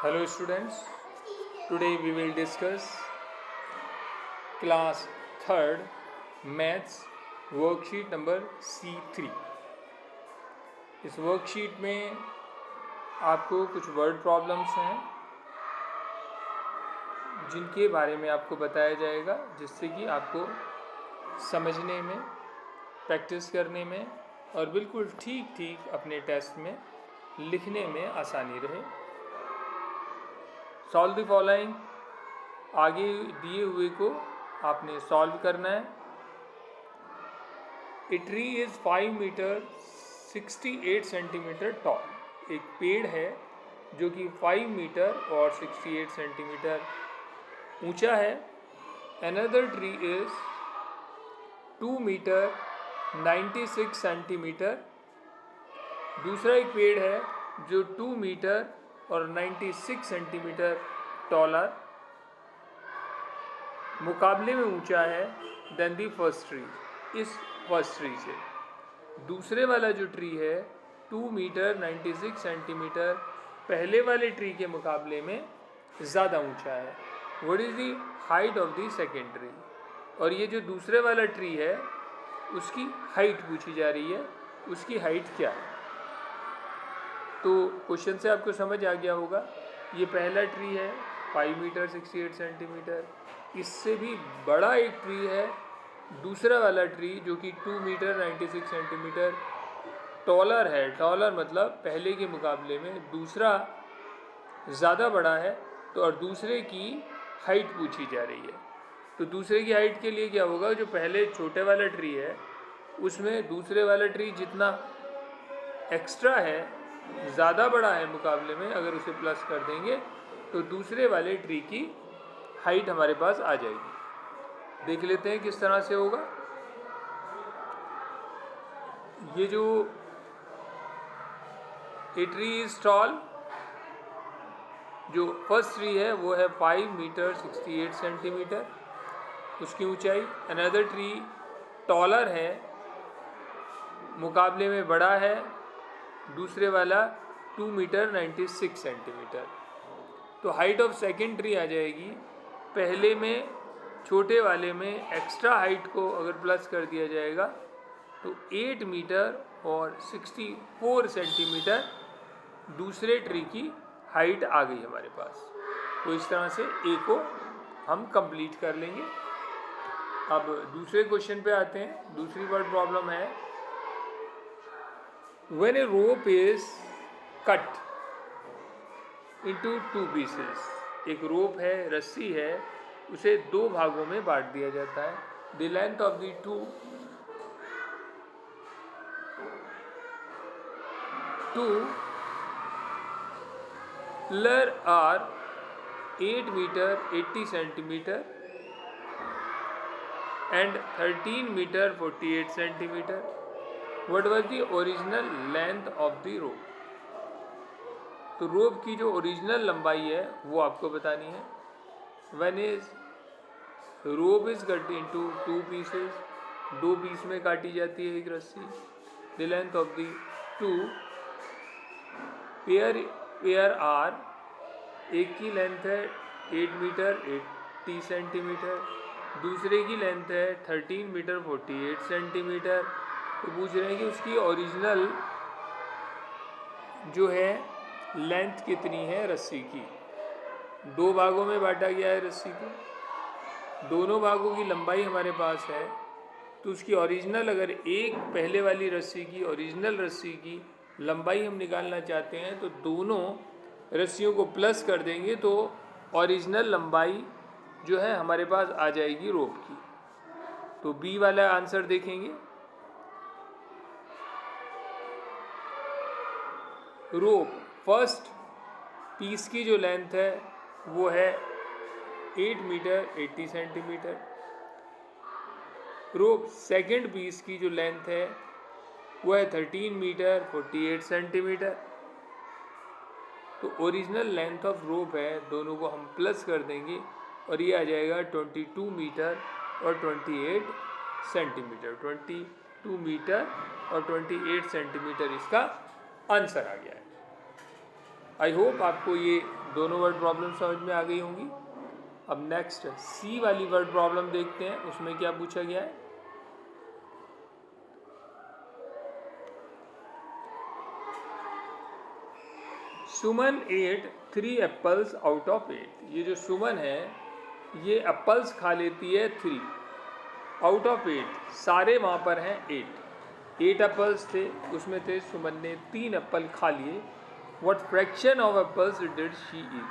Hello students, today we will discuss class 3rd maths worksheet number C3। इस worksheet में आपको कुछ word problems हैं जिनके बारे में आपको बताया जाएगा, जिससे कि आपको समझने में, प्रैक्टिस करने में और बिल्कुल ठीक ठीक अपने टेस्ट में लिखने में आसानी रहे। सॉल्व द फॉलोइंग, आगे दिए हुए को आपने सॉल्व करना है। A tree is 5 metre 68 centimetre tall. एक पेड़ है जो कि 5 मीटर और 68 सेंटीमीटर ऊंचा है। Another tree is 2 metre 96 centimetre. दूसरा एक पेड़ है जो 2 मीटर और 96 सेंटीमीटर टॉलर मुकाबले में ऊंचा है देन दी फर्स्ट ट्री, इस फर्स्ट ट्री से। दूसरे वाला जो ट्री है 2 मीटर 96 सेंटीमीटर पहले वाले ट्री के मुकाबले में ज़्यादा ऊंचा है। What is the height of the second tree? और ये जो दूसरे वाला ट्री है उसकी हाइट पूछी जा रही है, उसकी हाइट क्या है? तो क्वेश्चन से आपको समझ आ गया होगा। ये पहला ट्री है 5 मीटर 68 सेंटीमीटर, इससे भी बड़ा एक ट्री है दूसरा वाला ट्री जो कि 2 मीटर 96 सेंटीमीटर टॉलर है। टॉलर मतलब पहले के मुकाबले में दूसरा ज़्यादा बड़ा है, तो और दूसरे की हाइट पूछी जा रही है। तो दूसरे की हाइट के लिए क्या होगा, जो पहले छोटे वाला ट्री है उसमें दूसरे वाला ट्री जितना एक्स्ट्रा है, ज़्यादा बड़ा है मुकाबले में, अगर उसे प्लस कर देंगे तो दूसरे वाले ट्री की हाइट हमारे पास आ जाएगी। देख लेते हैं किस तरह से होगा। ये जो ए ट्री इज टॉल, जो फर्स्ट ट्री है वो है 5 मीटर 68 सेंटीमीटर उसकी ऊंचाई। अनदर ट्री टॉलर है, मुकाबले में बड़ा है, दूसरे वाला 2 मीटर 96 सेंटीमीटर। तो हाइट ऑफ सेकेंड ट्री आ जाएगी, पहले में छोटे वाले में एक्स्ट्रा हाइट को अगर प्लस कर दिया जाएगा तो 8 मीटर और 64 सेंटीमीटर दूसरे ट्री की हाइट आ गई हमारे पास। तो इस तरह से ए को हम कंप्लीट कर लेंगे। अब दूसरे क्वेश्चन पे आते हैं। दूसरी वर्ड प्रॉब्लम है When a rope is cut into 2 pieces, एक रोप है, रस्सी है, उसे 2 भागों में बांट दिया जाता है। The length of the two pillar are 8 meter 80 centimeter and 13 meter 48 centimeter. What was the original length of the rope? तो रोप की जो ओरिजिनल लंबाई है वो आपको बतानी है। When is rope is cut into 2 pieces, 2 piece में काटी जाती है एक रस्सी। The length of the two pair are, एक की लेंथ है 8 मीटर 80 सेंटीमीटर, दूसरे की लेंथ है 13 मीटर 48 सेंटीमीटर। तो पूछ रहे हैं कि उसकी ओरिजिनल जो है लेंथ कितनी है रस्सी की। 2 भागों में बांटा गया है रस्सी को, दोनों भागों की लंबाई हमारे पास है, तो उसकी ओरिजिनल, अगर एक पहले वाली रस्सी की ओरिजिनल रस्सी की लंबाई हम निकालना चाहते हैं तो दोनों रस्सियों को प्लस कर देंगे तो ओरिजिनल लंबाई जो है हमारे पास आ जाएगी रोप की। तो बी वाला आंसर देखेंगे। रोप फर्स्ट पीस की जो लेंथ है वो है 8 मीटर 80 सेंटीमीटर। रोप सेकंड पीस की जो लेंथ है वो है 13 मीटर 48 सेंटीमीटर। तो ओरिजिनल लेंथ ऑफ रोप है, दोनों को हम प्लस कर देंगे और ये आ जाएगा 22 मीटर और 28 सेंटीमीटर। 22 मीटर और 28 सेंटीमीटर इसका आंसर आ गया है। आई होप आपको ये दोनों वर्ड प्रॉब्लम समझ में आ गई होंगी। अब नेक्स्ट सी वाली वर्ड प्रॉब्लम देखते हैं, उसमें क्या पूछा गया है। सुमन एट 3 एप्पल्स आउट ऑफ 8। ये जो सुमन है ये एप्पल्स खा लेती है 3 आउट ऑफ 8, सारे वहाँ पर हैं 8 एप्पल्स थे, उसमें थे सुमन ने 3 एप्पल खा लिए। What fraction of apples did she eat.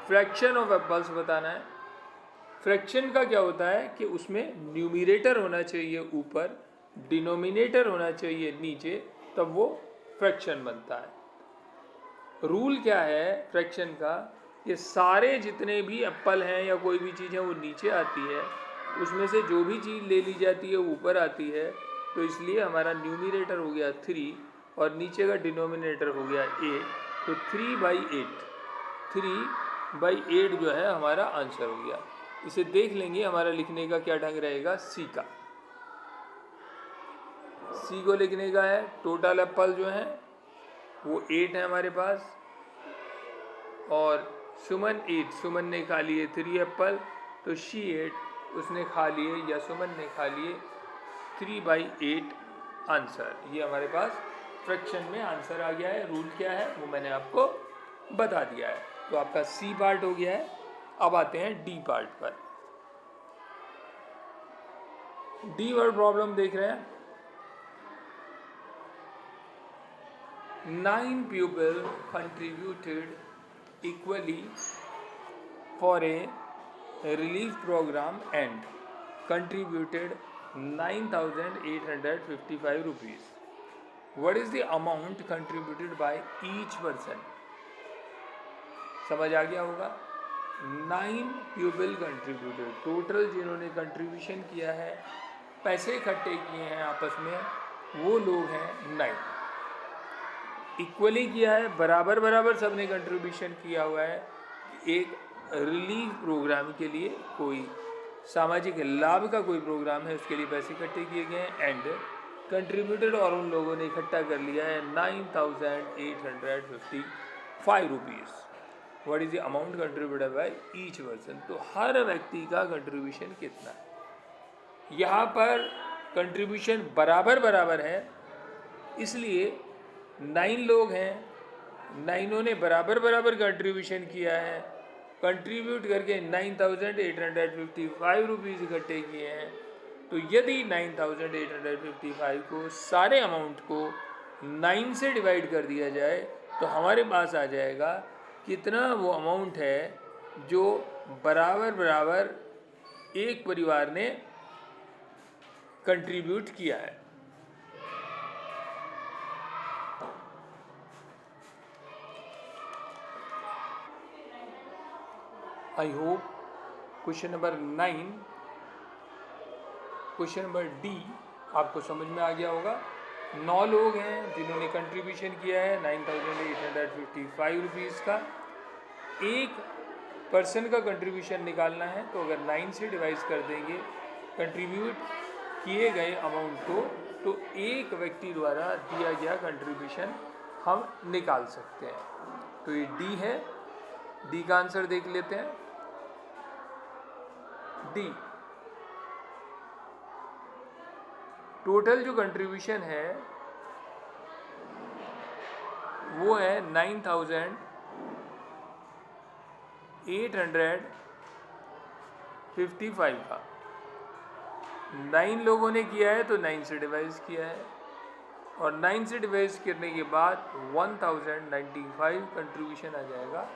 Fraction of apples बताना है। फ्रैक्शन का क्या होता है कि उसमें न्यूमिनेटर होना चाहिए ऊपर, डिनोमिनेटर होना चाहिए नीचे, तब वो फ्रैक्शन बनता है। रूल क्या है फ्रैक्शन का, कि सारे जितने भी एप्पल हैं या कोई भी चीज़ है वो नीचे आती है, उसमें से जो भी चीज़ ले ली जाती है ऊपर आती है, तो इसलिए हमारा न्यूमिनेटर हो गया 3 और नीचे का डिनोमिनेटर हो गया 8, तो 3/8 जो है हमारा आंसर हो गया। इसे देख लेंगे हमारा लिखने का क्या ढंग रहेगा। सी को लिखने का है, टोटल एप्पल जो है वो 8 है हमारे पास, और सुमन 8, सुमन ने खा लिए 3 एप्पल, तो शी 8 उसने खा लिए या सुमन ने खा लिए 3/8 आंसर। ये हमारे पास फ्रैक्शन में आंसर आ गया है। रूल क्या है वो मैंने आपको बता दिया है। तो आपका सी पार्ट हो गया है। अब आते हैं डी पार्ट पर। डी वर्ड प्रॉब्लम देख रहे हैं। 9 people contributed equally for a relief program and contributed 9,855 rupees. What is the amount contributed by each person? समझ आ गया होगा। 9 पीपल कंट्रीब्यूटेड, टोटल जिन्होंने कंट्रीब्यूशन किया है, पैसे इकट्ठे किए हैं आपस में, वो लोग हैं 9। इक्वली किया है, बराबर बराबर सब ने कंट्रीब्यूशन किया हुआ है। एक रिलीफ प्रोग्राम के लिए, कोई सामाजिक लाभ का कोई प्रोग्राम है, उसके लिए पैसे इकट्ठे किए गए हैं। एंड कंट्रीब्यूटेड, और उन लोगों ने इकट्ठा कर लिया है 9,855 rupees. What is the amount contributed by each person. तो हर व्यक्ति का कंट्रीब्यूशन कितना है। यहाँ पर कंट्रीब्यूशन बराबर बराबर है, इसलिए 9 लोग हैं, 9 ने बराबर बराबर कंट्रीब्यूशन किया है, कंट्रीब्यूट करके 9,855 रुपीज़ इकट्ठे किए हैं। तो यदि 9,855 को, सारे अमाउंट को 9 से डिवाइड कर दिया जाए, तो हमारे पास आ जाएगा कितना वो अमाउंट है जो बराबर बराबर एक परिवार ने कंट्रीब्यूट किया है। I hope question number 9, question number D आपको समझ में आ गया होगा। 9 लोग हैं जिन्होंने कंट्रीब्यूशन किया है 9,855 रुपीज़ का। एक पर्सन का कंट्रीब्यूशन निकालना है, तो अगर 9 से डिवाइड कर देंगे कंट्रीब्यूट किए गए अमाउंट को, तो एक व्यक्ति द्वारा दिया गया कंट्रीब्यूशन हम निकाल सकते हैं। तो ये डी है। डी का आंसर देख लेते हैं। डी, टोटल जो कंट्रीब्यूशन है वो है 9,855 का। 9 लोगों ने किया है, तो 9 से डिवाइड किया है, और 9 से डिवाइड करने के बाद 1095 कंट्रीब्यूशन आ जाएगा,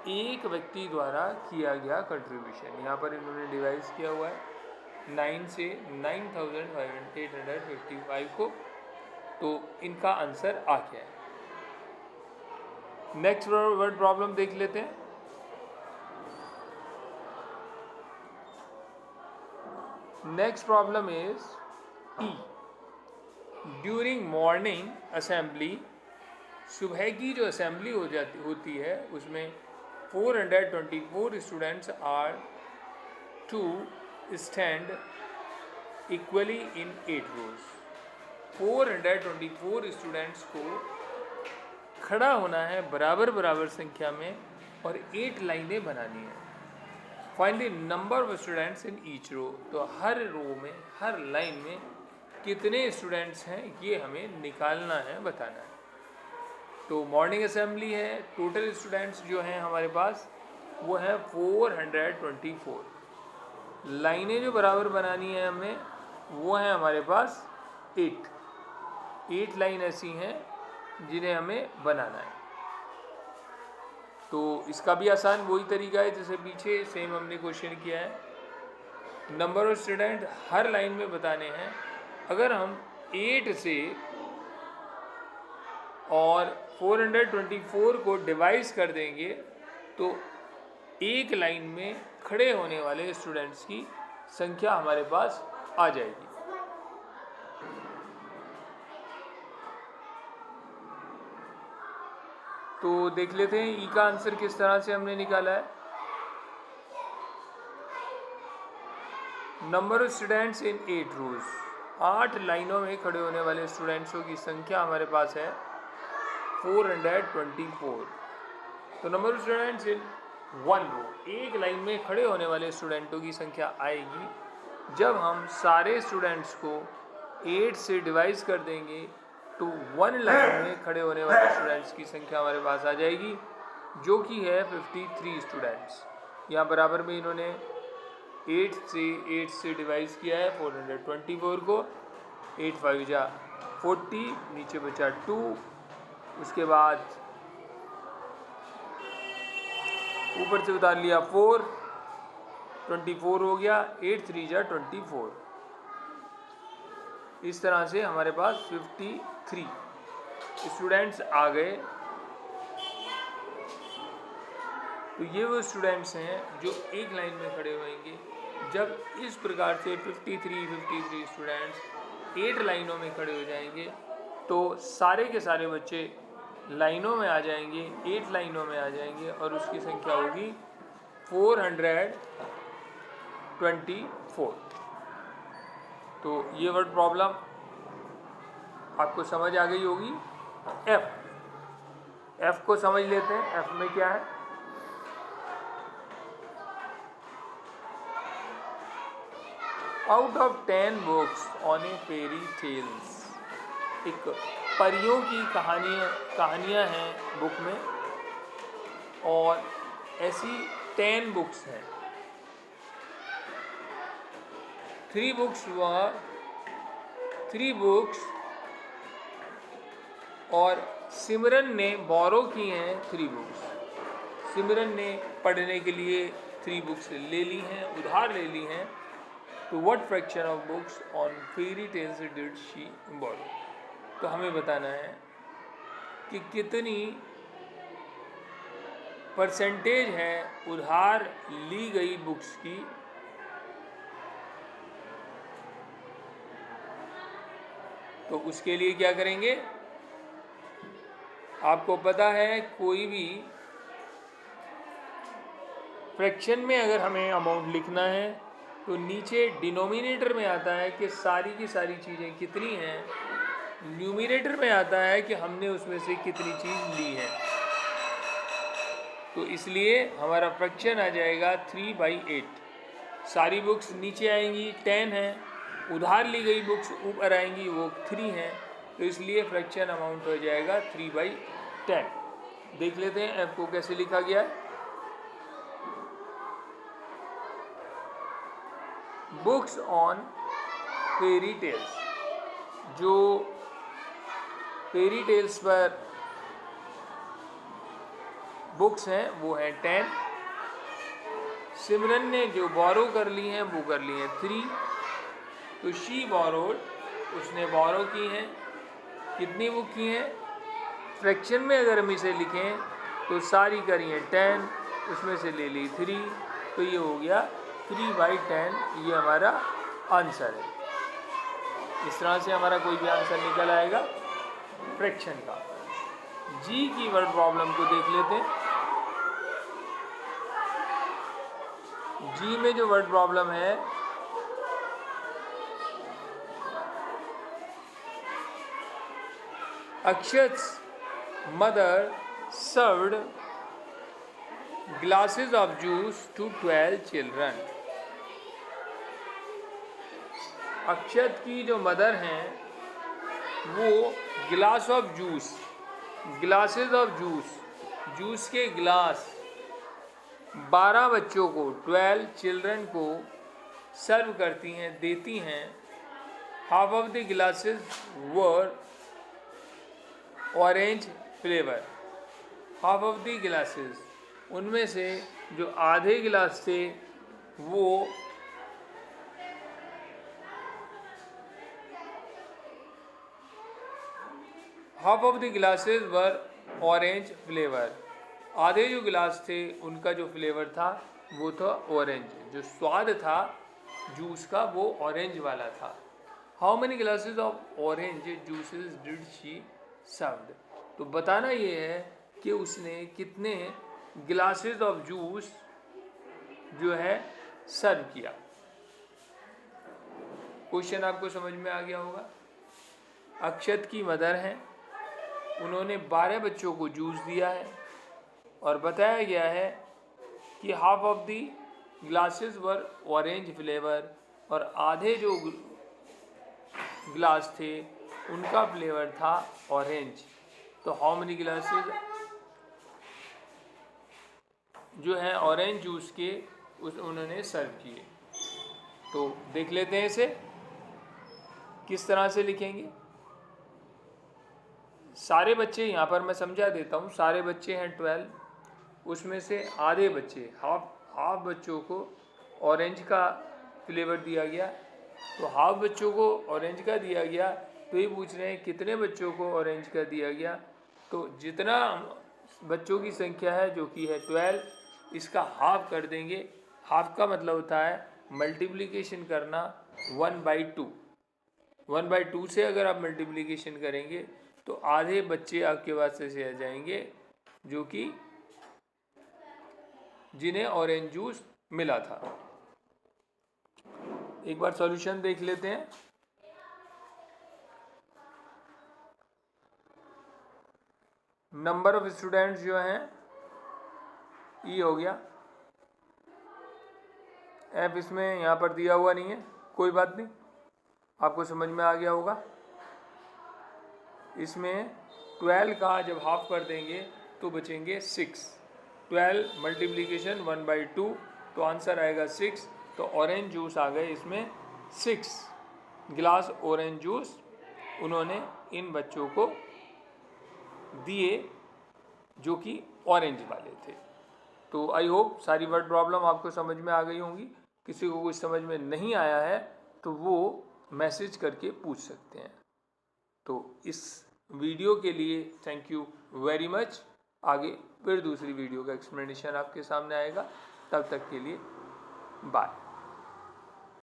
एक व्यक्ति द्वारा किया गया कंट्रीब्यूशन। यहाँ पर इन्होंने डिवाइड किया हुआ है 9 से 9,855 को, तो इनका आंसर आ गया है। नेक्स्ट वर्ड प्रॉब्लम देख लेते हैं। Next problem is E. During morning assembly, सुबह की जो असेंबली होती है उसमें 424 students are to stand equally in 8 rows. 424 students को खड़ा होना है बराबर बराबर संख्या में और 8 लाइनें बनानी है। Find the number of students in each row, तो हर रो में, हर लाइन में कितने स्टूडेंट्स हैं ये हमें निकालना है, बताना है। तो मॉर्निंग असेंबली है, टोटल स्टूडेंट्स जो हैं हमारे पास वो है 424। लाइनें जो बराबर बनानी है हमें वो है हमारे पास 8 लाइन ऐसी हैं जिन्हें हमें बनाना है। तो इसका भी आसान वही तरीका है जैसे पीछे सेम हमने क्वेश्चन किया है। Number of student her line में बताने हैं। अगर हम 8 से और 424 को डिवाइड कर देंगे तो एक लाइन में खड़े होने वाले स्टूडेंट्स की संख्या हमारे पास आ जाएगी। तो देख लेते हैं ई का आंसर किस तरह से हमने निकाला है। नंबर ऑफ स्टूडेंट्स इन 8 रोज, 8 लाइनों में खड़े होने वाले स्टूडेंट्सों की संख्या हमारे पास है 424। तो नंबर ऑफ स्टूडेंट्स इन 1 रो, एक लाइन में खड़े होने वाले स्टूडेंटों की संख्या आएगी जब हम सारे स्टूडेंट्स को 8 से डिवाइड कर देंगे तो 1 लाइन में खड़े होने वाले स्टूडेंट्स की संख्या हमारे पास आ जाएगी जो कि है 53 स्टूडेंट्स। यहाँ बराबर में इन्होंने 8 से डिवाइड किया है 424 को, 8 5 जा 40, नीचे बचा 2, उसके बाद ऊपर से उतार लिया 4, 24 हो गया, 8 3 जा 24। इस तरह से हमारे पास 53 स्टूडेंट्स आ गए। तो ये वो स्टूडेंट्स हैं जो एक लाइन में खड़े होंगे। जब इस प्रकार से 53 स्टूडेंट्स 8 लाइनों में खड़े हो जाएंगे तो सारे के सारे बच्चे लाइनों में आ जाएंगे, 8 लाइनों में आ जाएंगे और उसकी संख्या होगी 424। तो ये वर्ड प्रॉब्लम आपको समझ आ गई होगी। एफ को समझ लेते हैं। एफ में क्या है? Out of 10 books on a fairy tales, एक परियों की कहानियाँ हैं बुक में और ऐसी 10 बुक्स हैं। 3 बुक्स और सिमरन ने बोरो की हैं 3 बुक्स। सिमरन ने पढ़ने के लिए 3 बुक्स ले ली हैं, उधार ले ली हैं। तो what fraction of books on fairy tales did she borrow, तो हमें बताना है कि कितनी परसेंटेज है उधार ली गई बुक्स की तो उसके लिए क्या करेंगे? आपको पता है कोई भी फ्रैक्शन में अगर हमें अमाउंट लिखना है तो नीचे डिनोमिनेटर में आता है कि सारी की सारी चीज़ें कितनी हैं, न्यूमिनेटर में आता है कि हमने उसमें से कितनी चीज़ ली है। तो इसलिए हमारा फ्रैक्शन आ जाएगा 3/8। सारी बुक्स नीचे आएंगी, 10 हैं, उधार ली गई बुक्स ऊपर आएंगी, वो 3 हैं। तो इसलिए फ्रैक्शन अमाउंट हो जाएगा 3/10। देख लेते हैं एफ को कैसे लिखा गया है। बुक्स ऑन फेरी टेल्स, जो फेरी टेल्स पर बुक्स हैं वो हैं 10। सिमरन ने जो बोरो कर ली हैं वो कर ली हैं 3। तो शी बोरोड, उसने बोरो की हैं। कितनी बुक की हैं? फ्रैक्शन में अगर हम इसे लिखें तो सारी करी हैं 10, उसमें से ले ली 3, तो ये हो गया 3/10। ये हमारा आंसर है। इस तरह से हमारा कोई भी आंसर निकल आएगा फ्रैक्शन का। जी की वर्ड प्रॉब्लम को देख लेते हैं। जी में जो वर्ड प्रॉब्लम है, Akshat's mother served glasses of juice to 12 children. Akshat की जो मदर हैं वो glass of juice, glasses of juice, juice के गिलास 12 बच्चों को, 12 चिल्ड्रन को सर्व करती हैं, देती हैं. Half of the glasses were orange flavour. Half of the glasses, उनमें से जो आधे गिलास थे वो half of the glasses were orange flavour. आधे जो गिलास थे उनका जो फ्लेवर था वो था ऑरेंज, जो स्वाद था जूस का वो ऑरेंज वाला था. How many glasses of orange juices did she served. तो बताना ये है कि उसने कितने ग्लासेस ऑफ जूस जो है सर्व किया. क्वेश्चन आपको समझ में आ गया होगा. अक्षत की मदर हैं, उन्होंने 12 बच्चों को जूस दिया है और बताया गया है कि half of the glasses were orange flavour, और आधे जो ग्लास थे उनका फ्लेवर था ऑरेंज. तो हाउ मेनी ग्लासेस जो है ऑरेंज जूस के उन्होंने सर्व किए. तो देख लेते हैं इसे किस तरह से लिखेंगे. सारे बच्चे यहाँ पर मैं समझा देता हूँ. सारे बच्चे हैं 12, उसमें से आधे बच्चे हाफ बच्चों को ऑरेंज का फ्लेवर दिया गया. तो हाफ बच्चों को ऑरेंज का दिया गया. तो ये पूछ रहे हैं कितने बच्चों को ऑरेंज का दिया गया. तो जितना बच्चों की संख्या है जो कि है 12, इसका हाफ कर देंगे. हाफ का मतलब होता है मल्टीप्लिकेशन करना 1/2. 1/2 से अगर आप मल्टीप्लिकेशन करेंगे तो आधे बच्चे आपके पास से आ जाएंगे जो कि जिन्हें ऑरेंज जूस मिला था. एक बार सॉल्यूशन देख लेते हैं. नंबर ऑफ स्टूडेंट्स जो हैं ई हो गया. एफ इसमें यहाँ पर दिया हुआ नहीं है, कोई बात नहीं, आपको समझ में आ गया होगा. इसमें 12 का जब हाफ कर देंगे तो बचेंगे 6. 12 मल्टीप्लिकेशन 1/2, तो आंसर आएगा 6. तो ऑरेंज जूस आ गए इसमें 6 गिलास ऑरेंज जूस उन्होंने इन बच्चों को दिए जो कि ऑरेंज वाले थे. तो आई होप सारी वर्ड प्रॉब्लम आपको समझ में आ गई होंगी. किसी को कुछ समझ में नहीं आया है तो वो मैसेज करके पूछ सकते हैं. तो इस वीडियो के लिए थैंक यू वेरी मच. आगे फिर दूसरी वीडियो का एक्सप्लेनेशन आपके सामने आएगा. तब तक के लिए बाय.